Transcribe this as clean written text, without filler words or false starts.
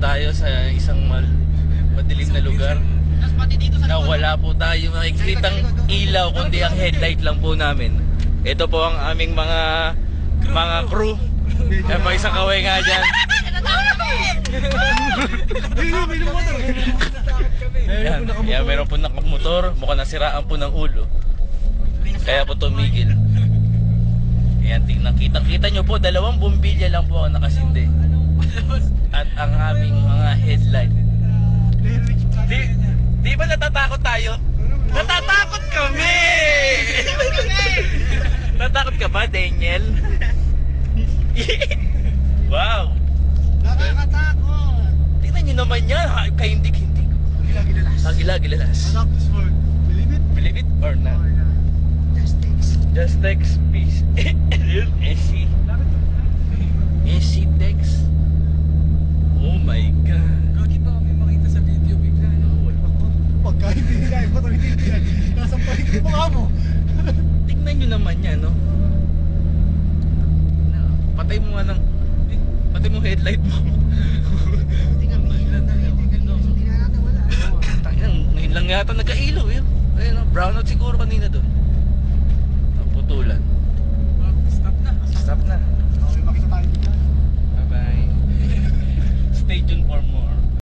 tayo sa isang madilim na lugar na wala po tayo makikitang ilaw kundi ang headlight lang po namin. Ito po ang aming mga crew. Yan po, isang kaway nga dyan. Yan, meron po nakamotor. Mukhang nasiraan po ng ulo. Kaya po tumigil. Yan, tingnan. Kita nyo po, dalawang bumbilya lang po ang nakasindi. At ang aming mga headlight. Di ba natatakot tayo? Natatakot kami! Natatakot ka ba, Daniel? Wow! Nakakatakot! Tingnan nyo naman yan, kahindik-hindik. Hagila-gilalas. Believe it or not. Just text peace. AC. AC text. Oh my God. Gagi pa kami makita sa video bigla. Pagka hindi nila iba ito hindi yan. Nasampahin ko mukha mo. Tingnan nyo naman yan, no? Patay mo nga ng... Patay mo headlight mo. Hindi kami ilan na hindi na natin wala. Ngayon lang yata nagka-ilaw, yun. Ayun, brownout siguro kanina doon.